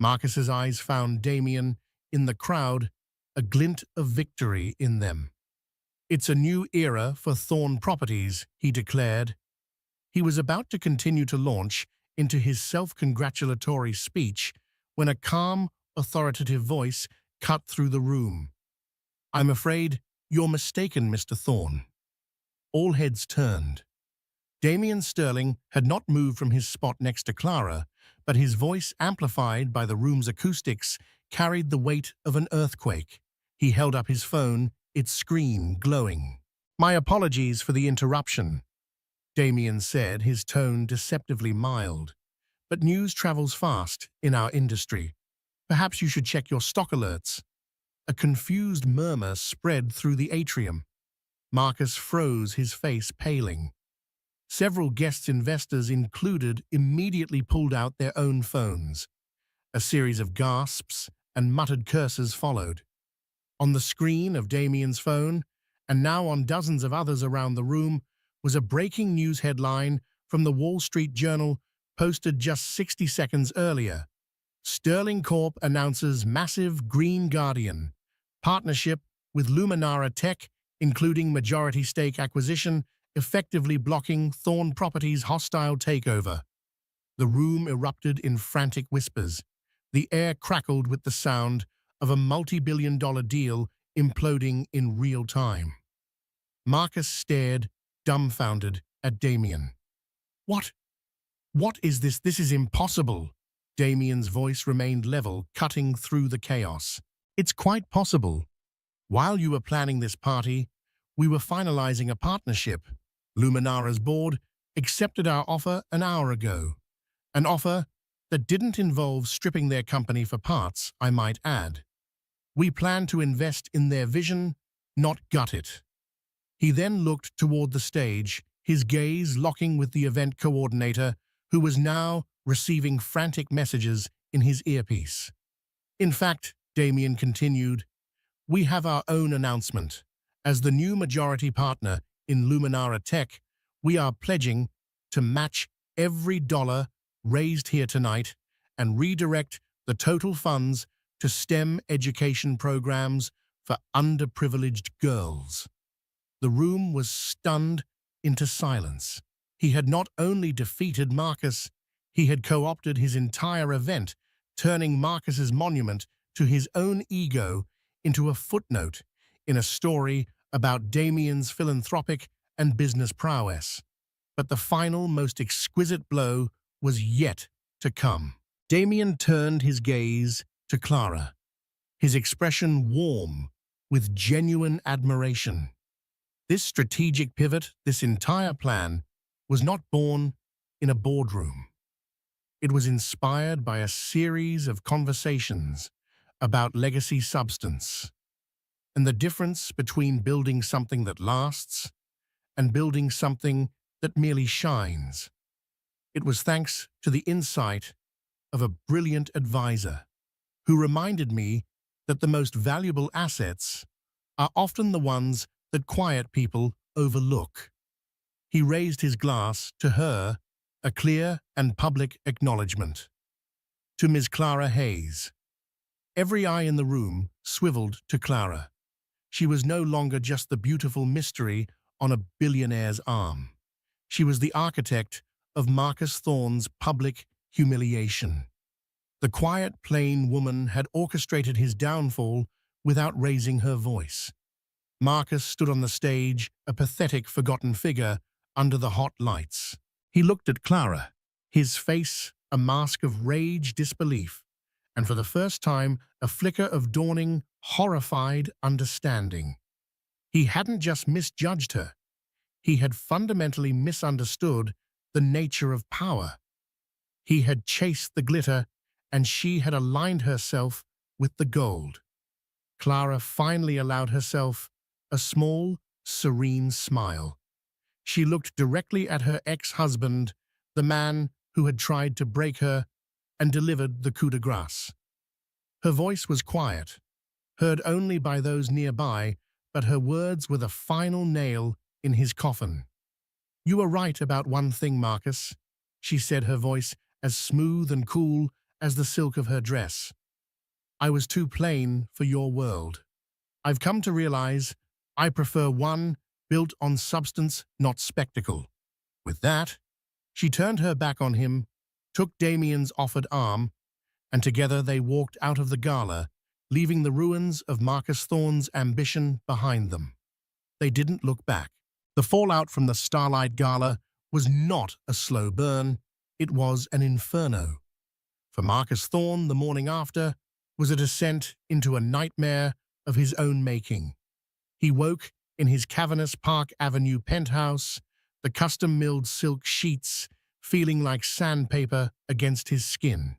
Marcus's eyes found Damien in the crowd, a glint of victory in them. "It's a new era for Thorn Properties," he declared. He was about to continue to launch into his self-congratulatory speech when a calm, authoritative voice cut through the room. "I'm afraid you're mistaken, Mr. Thorn." All heads turned. Damien Sterling had not moved from his spot next to Clara, but his voice, amplified by the room's acoustics, carried the weight of an earthquake. He held up his phone, its screen glowing. "My apologies for the interruption," Damien said, his tone deceptively mild. "But news travels fast in our industry. Perhaps you should check your stock alerts." A confused murmur spread through the atrium. Marcus froze, his face paling. Several guest investors included immediately pulled out their own phones. A series of gasps and muttered curses followed. On the screen of Damien's phone, and now on dozens of others around the room, was a breaking news headline from the Wall Street Journal posted just 60 seconds earlier. "Sterling Corp announces massive Green Guardian partnership with Luminara Tech, including majority stake acquisition, effectively blocking Thorn Properties' hostile takeover." The room erupted in frantic whispers. The air crackled with the sound of a multi-billion-dollar deal imploding in real time. Marcus stared, dumbfounded, at Damien. What? What is this? This is impossible. Damien's voice remained level, cutting through the chaos. It's quite possible. While you were planning this party, we were finalizing a partnership. Luminara's board accepted our offer an hour ago. An offer that didn't involve stripping their company for parts, I might add. We plan to invest in their vision, not gut it. He then looked toward the stage, his gaze locking with the event coordinator, who was now receiving frantic messages in his earpiece. In fact, Damien continued, we have our own announcement. As the new majority partner in Luminara Tech, we are pledging to match every dollar raised here tonight and redirect the total funds to STEM education programs for underprivileged girls. The room was stunned into silence. He had not only defeated Marcus, he had co-opted his entire event, turning Marcus's monument to his own ego into a footnote in a story about Damien's philanthropic and business prowess. But the final, most exquisite blow was yet to come. Damien turned his gaze to Clara, his expression warm with genuine admiration. This strategic pivot, this entire plan, was not born in a boardroom. It was inspired by a series of conversations about legacy substance and the difference between building something that lasts and building something that merely shines. It was thanks to the insight of a brilliant advisor who reminded me that the most valuable assets are often the ones that quiet people overlook. He raised his glass to her, a clear and public acknowledgement. To Ms. Clara Hayes. Every eye in the room swiveled to Clara. She was no longer just the beautiful mystery on a billionaire's arm. She was the architect of Marcus Thorne's public humiliation. The quiet, plain woman had orchestrated his downfall without raising her voice. Marcus stood on the stage, a pathetic, forgotten figure under the hot lights. He looked at Clara, his face a mask of rage, disbelief, and for the first time, a flicker of dawning, horrified understanding. He hadn't just misjudged her. He had fundamentally misunderstood the nature of power. He had chased the glitter, and she had aligned herself with the gold. Clara finally allowed herself a small, serene smile. She looked directly at her ex-husband, the man who had tried to break her, and delivered the coup de grace. Her voice was quiet, heard only by those nearby, but her words were the final nail in his coffin. You were right about one thing, Marcus, she said, her voice as smooth and cool as the silk of her dress. I was too plain for your world. I've come to realize I prefer one built on substance, not spectacle. With that, she turned her back on him, took Damien's offered arm, and together they walked out of the gala, leaving the ruins of Marcus Thorne's ambition behind them. They didn't look back. The fallout from the Starlight Gala was not a slow burn, it was an inferno. For Marcus Thorne, the morning after was a descent into a nightmare of his own making. He woke in his cavernous Park Avenue penthouse, the custom-milled silk sheets feeling like sandpaper against his skin.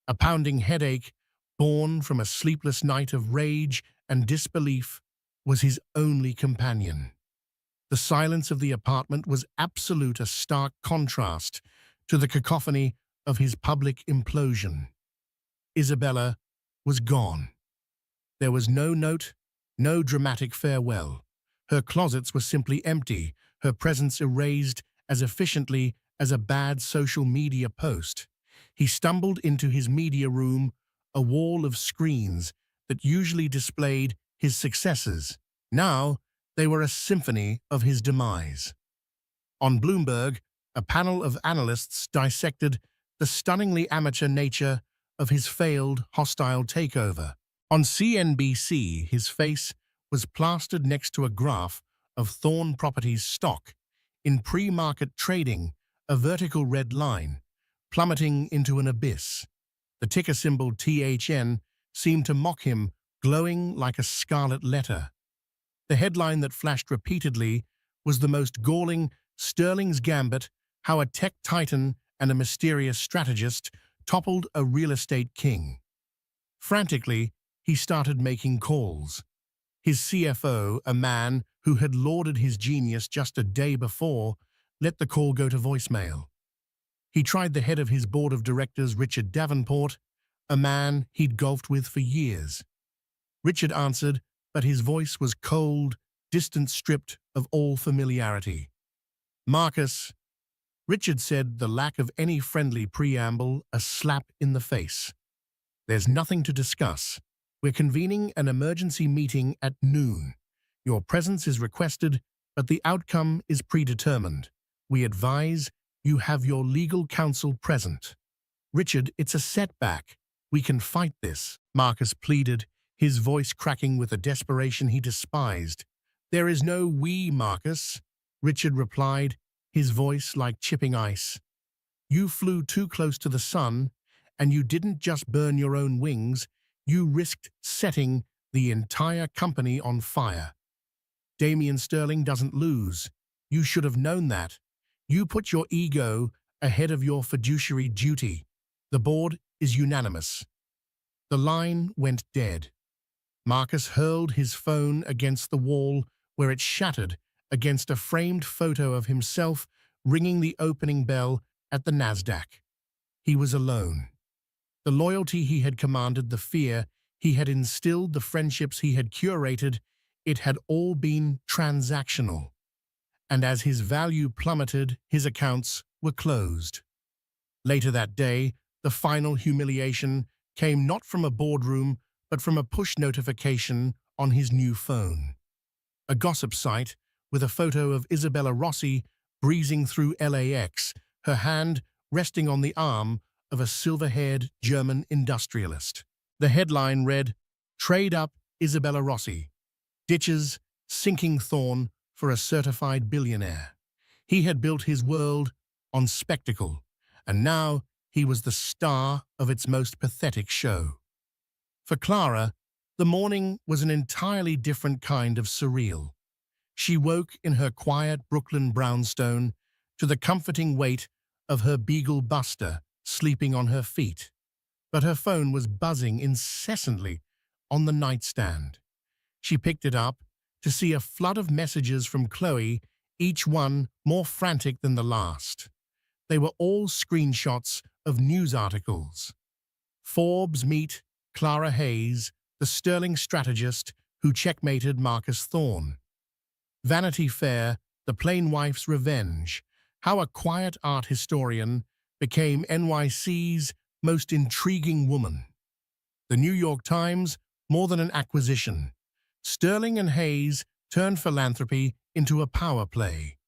A pounding headache, born from a sleepless night of rage and disbelief, was his only companion. The silence of the apartment was absolute, a stark contrast to the cacophony of his public implosion. Isabella was gone. There was no note, no dramatic farewell. Her closets were simply empty, her presence erased as efficiently as a bad social media post. He stumbled into his media room, a wall of screens that usually displayed his successes. Now, they were a symphony of his demise. On Bloomberg, a panel of analysts dissected the stunningly amateur nature of his failed hostile takeover. On CNBC, his face was plastered next to a graph of Thorn Properties stock in pre-market trading, a vertical red line, plummeting into an abyss. The ticker symbol THN seemed to mock him, glowing like a scarlet letter. The headline that flashed repeatedly was the most galling Sterling's Gambit, how a tech titan and a mysterious strategist toppled a real estate king. Frantically, he started making calls. His CFO, a man who had lauded his genius just a day before, let the call go to voicemail. He tried the head of his board of directors, Richard Davenport, a man he'd golfed with for years. Richard answered, but his voice was cold, distant, stripped of all familiarity. "Marcus," Richard said, the lack of any friendly preamble a slap in the face. "There's nothing to discuss. We're convening an emergency meeting at noon. Your presence is requested, but the outcome is predetermined. We advise you have your legal counsel present." "Richard, it's a setback. We can fight this," Marcus pleaded, his voice cracking with a desperation he despised. "There is no we, Marcus," Richard replied, his voice like chipping ice. "You flew too close to the sun, and you didn't just burn your own wings, you risked setting the entire company on fire. Damian Sterling doesn't lose. You should have known that. You put your ego ahead of your fiduciary duty. The board is unanimous." The line went dead. Marcus hurled his phone against the wall, where it shattered against a framed photo of himself ringing the opening bell at the Nasdaq. He was alone. The loyalty he had commanded, the fear he had instilled, the friendships he had curated, it had all been transactional. And as his value plummeted, his accounts were closed. Later that day, the final humiliation came not from a boardroom, but from a push notification on his new phone. A gossip site with a photo of Isabella Rossi breezing through LAX, her hand resting on the arm of a silver-haired German industrialist. The headline read, "Trade up Isabella Rossi. Ditches sinking Thorn for a certified billionaire." He had built his world on spectacle, and now he was the star of its most pathetic show. For Clara, the morning was an entirely different kind of surreal. She woke in her quiet Brooklyn brownstone to the comforting weight of her beagle Buster sleeping on her feet. But her phone was buzzing incessantly on the nightstand. She picked it up to see a flood of messages from Chloe, each one more frantic than the last. They were all screenshots of news articles. Forbes meet Clara Hayes, the sterling strategist who checkmated Marcus Thorn. Vanity Fair, the plain wife's revenge, how a quiet art historian became NYC's most intriguing woman. The New York Times, more than an acquisition. Sterling and Hayes turned philanthropy into a power play.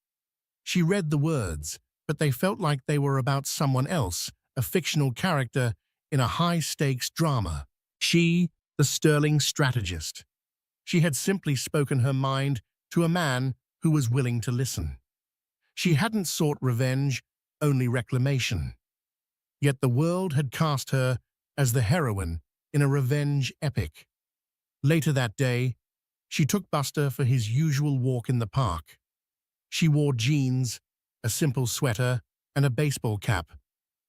She read the words, but they felt like they were about someone else, a fictional character in a high-stakes drama. She, the sterling strategist. She had simply spoken her mind to a man who was willing to listen. She hadn't sought revenge, only reclamation. Yet the world had cast her as the heroine in a revenge epic. Later that day, she took Buster for his usual walk in the park. She wore jeans, a simple sweater, and a baseball cap,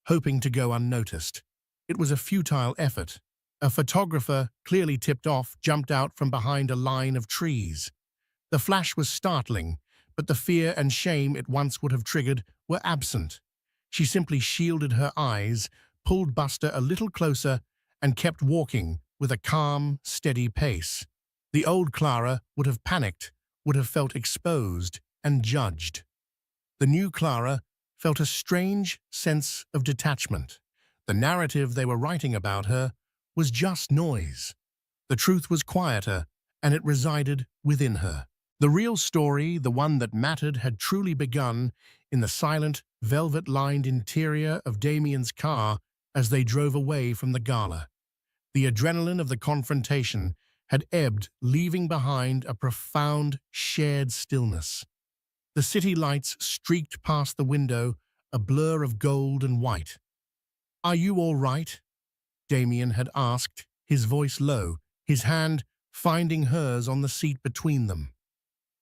hoping to go unnoticed. It was a futile effort. A photographer, clearly tipped off, jumped out from behind a line of trees. The flash was startling, but the fear and shame it once would have triggered were absent. She simply shielded her eyes, pulled Buster a little closer, and kept walking with a calm, steady pace. The old Clara would have panicked, would have felt exposed and judged. The new Clara felt a strange sense of detachment. The narrative they were writing about her was just noise. The truth was quieter, and it resided within her. The real story, the one that mattered, had truly begun in the silent, velvet-lined interior of Damian's car as they drove away from the gala. The adrenaline of the confrontation had ebbed, leaving behind a profound, shared stillness. The city lights streaked past the window, a blur of gold and white. "Are you all right?" Damien had asked, his voice low, his hand finding hers on the seat between them.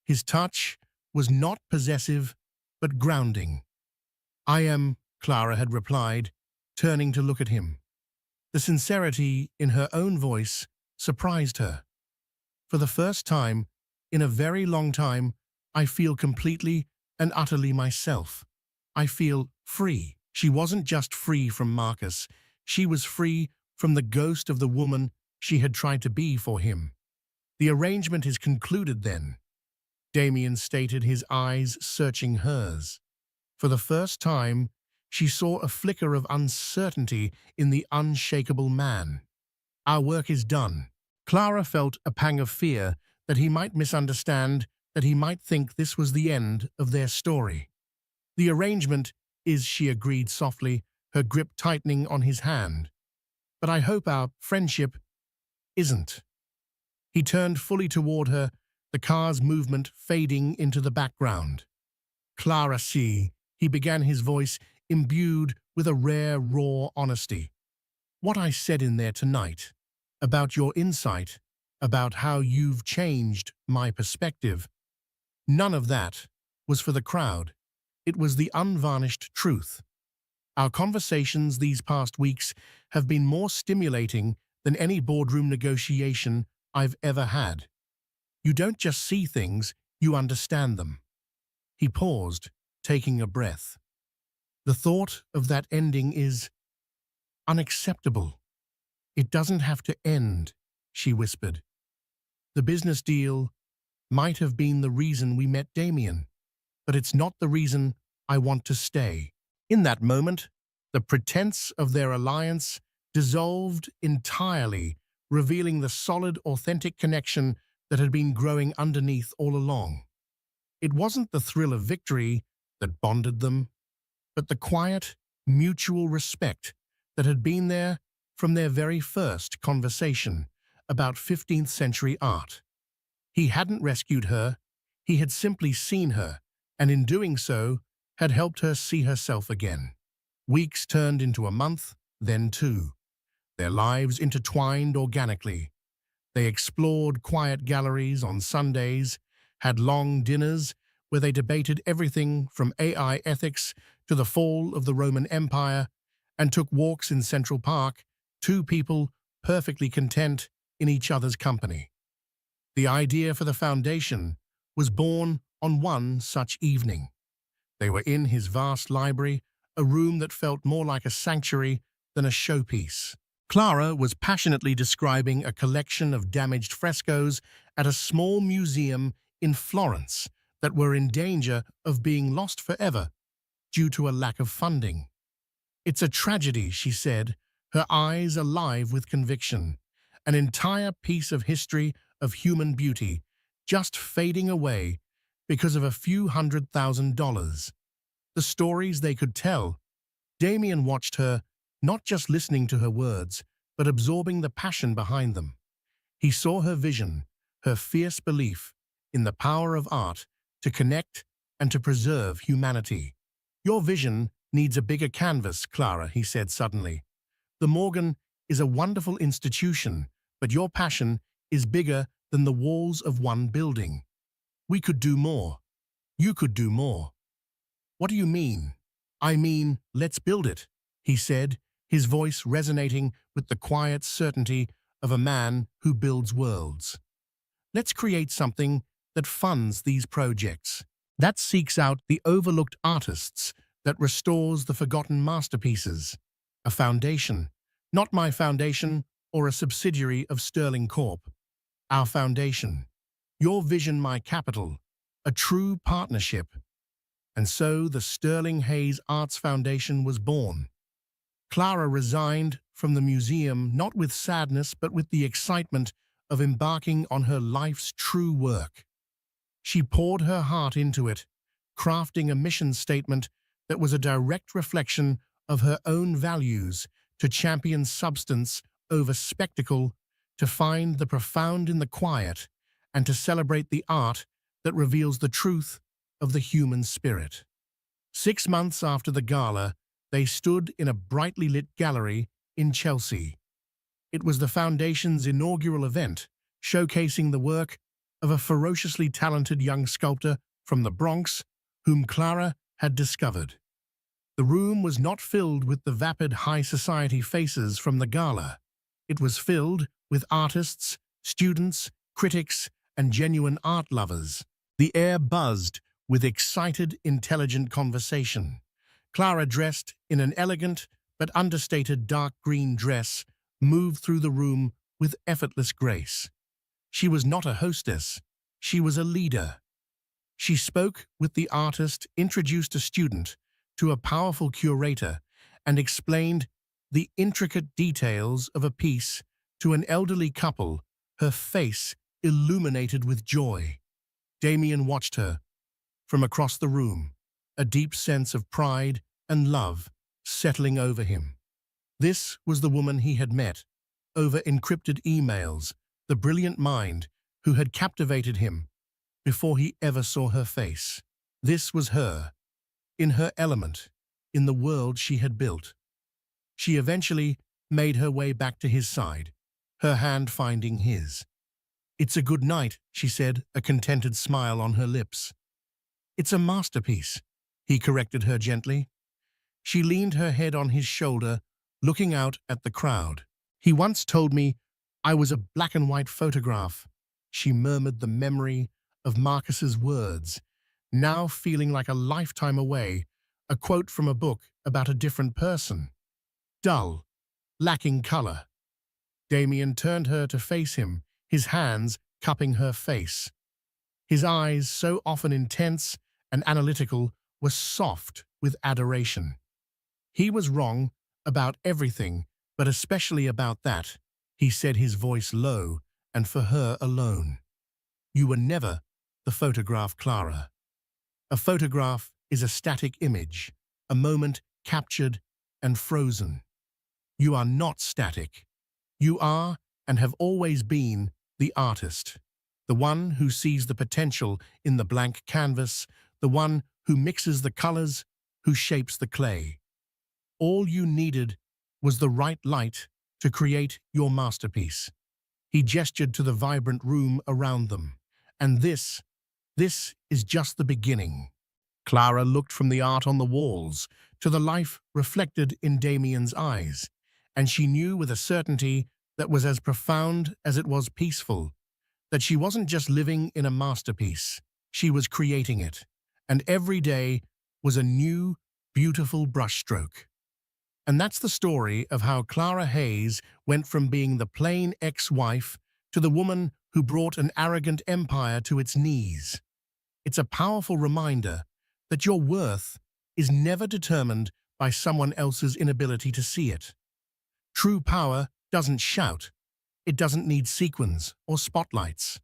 His touch was not possessive, but grounding. "I am," Clara had replied, turning to look at him. The sincerity in her own voice surprised her. "For the first time, in a very long time, I feel completely and utterly myself. I feel free." She wasn't just free from Marcus, she was free from the ghost of the woman she had tried to be for him. "The arrangement is concluded then," Damien stated, his eyes searching hers. For the first time, she saw a flicker of uncertainty in the unshakable man. "Our work is done." Clara felt a pang of fear that he might misunderstand, that he might think this was the end of their story. "The arrangement is," she agreed softly, her grip tightening on his hand. "But I hope our friendship isn't." He turned fully toward her, the car's movement fading into the background. "Clara C." He began, his voice imbued with a rare, raw honesty. "What I said in there tonight, about your insight, about how you've changed my perspective, none of that was for the crowd. It was the unvarnished truth. Our conversations these past weeks have been more stimulating than any boardroom negotiation I've ever had. You don't just see things, you understand them." He paused, taking a breath. "The thought of that ending is unacceptable. It doesn't have to end," she whispered. "The business deal might have been the reason we met Damien, but it's not the reason I want to stay." In that moment, the pretense of their alliance dissolved entirely, revealing the solid, authentic connection that had been growing underneath all along. It wasn't the thrill of victory that bonded them, but the quiet, mutual respect that had been there from their very first conversation about 15th century art. He hadn't rescued her, he had simply seen her, and in doing so, had helped her see herself again. Weeks turned into a month, then two. Their lives intertwined organically. They explored quiet galleries on Sundays, had long dinners where they debated everything from AI ethics to the fall of the Roman Empire, and took walks in Central Park, two people perfectly content in each other's company. The idea for the foundation was born on one such evening. They were in his vast library, a room that felt more like a sanctuary than a showpiece. Clara was passionately describing a collection of damaged frescoes at a small museum in Florence that were in danger of being lost forever due to a lack of funding. "It's a tragedy," she said, her eyes alive with conviction. "An entire piece of history of human beauty just fading away because of a few $100,000. The stories they could tell." Damien watched her, not just listening to her words, but absorbing the passion behind them. He saw her vision, her fierce belief in the power of art to connect and to preserve humanity. "Your vision needs a bigger canvas, Clara," he said suddenly. "The Morgan is a wonderful institution, but your passion is bigger than the walls of one building. We could do more. You could do more." "What do you mean?" "I mean, let's build it," he said, his voice resonating with the quiet certainty of a man who builds worlds. "Let's create something that funds these projects, that seeks out the overlooked artists, that restores the forgotten masterpieces. A foundation, not my foundation or a subsidiary of Sterling Corp. Our foundation. Your vision, my capital. A true partnership." And so the Sterling Hayes Arts Foundation was born. Clara resigned from the museum not with sadness but with the excitement of embarking on her life's true work. She poured her heart into it, crafting a mission statement that was a direct reflection of her own values to champion substance over spectacle, to find the profound in the quiet, and to celebrate the art that reveals the truth of the human spirit. 6 months after the gala, they stood in a brightly lit gallery in Chelsea. It was the foundation's inaugural event, showcasing the work of a ferociously talented young sculptor from the Bronx, whom Clara had discovered. The room was not filled with the vapid high society faces from the gala. It was filled with artists, students, critics, and genuine art lovers. The air buzzed with excited, intelligent conversation. Clara, dressed in an elegant but understated dark green dress, moved through the room with effortless grace. She was not a hostess, she was a leader. She spoke with the artist, introduced a student to a powerful curator, and explained the intricate details of a piece to an elderly couple, her face illuminated with joy. Damien watched her from across the room, a deep sense of pride and love settling over him. This was the woman he had met over encrypted emails, the brilliant mind who had captivated him before he ever saw her face. This was her, in her element, in the world she had built. She eventually made her way back to his side, her hand finding his. "It's a good night," she said, a contented smile on her lips. "It's a masterpiece," he corrected her gently. She leaned her head on his shoulder, looking out at the crowd. "He once told me I was a black and white photograph," she murmured, the memory of Marcus's words, now feeling like a lifetime away, a quote from a book about a different person. Dull, lacking color. Damien turned her to face him, his hands cupping her face. His eyes, so often intense and analytical, were soft with adoration. He was wrong about everything, but especially about that, he said, his voice low, and for her alone. "You were never the photograph, Clara. A photograph is a static image, a moment captured and frozen. You are not static. You are, and have always been, the artist, the one who sees the potential in the blank canvas, the one who mixes the colors, who shapes the clay. All you needed was the right light to create your masterpiece." He gestured to the vibrant room around them. "And this is just the beginning." Clara looked from the art on the walls to the life reflected in Damien's eyes, and she knew with a certainty that was as profound as it was peaceful, that she wasn't just living in a masterpiece, she was creating it, and every day was a new, beautiful brushstroke. And that's the story of how Clara Hayes went from being the plain ex-wife to the woman who brought an arrogant empire to its knees. It's a powerful reminder that your worth is never determined by someone else's inability to see it. True power doesn't shout. It doesn't need sequins or spotlights.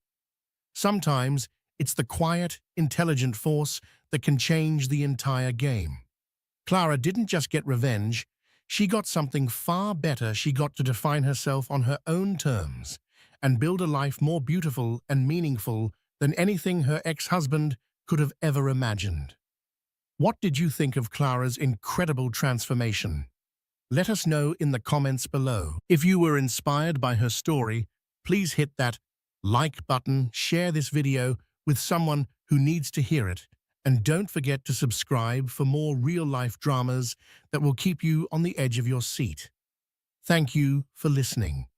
Sometimes it's the quiet, intelligent force that can change the entire game. Clara didn't just get revenge, she got something far better. She got to define herself on her own terms and build a life more beautiful and meaningful than anything her ex-husband could have ever imagined. What did you think of Clara's incredible transformation? Let us know in the comments below. If you were inspired by her story, please hit that like button, share this video with someone who needs to hear it, and don't forget to subscribe for more real-life dramas that will keep you on the edge of your seat. Thank you for listening.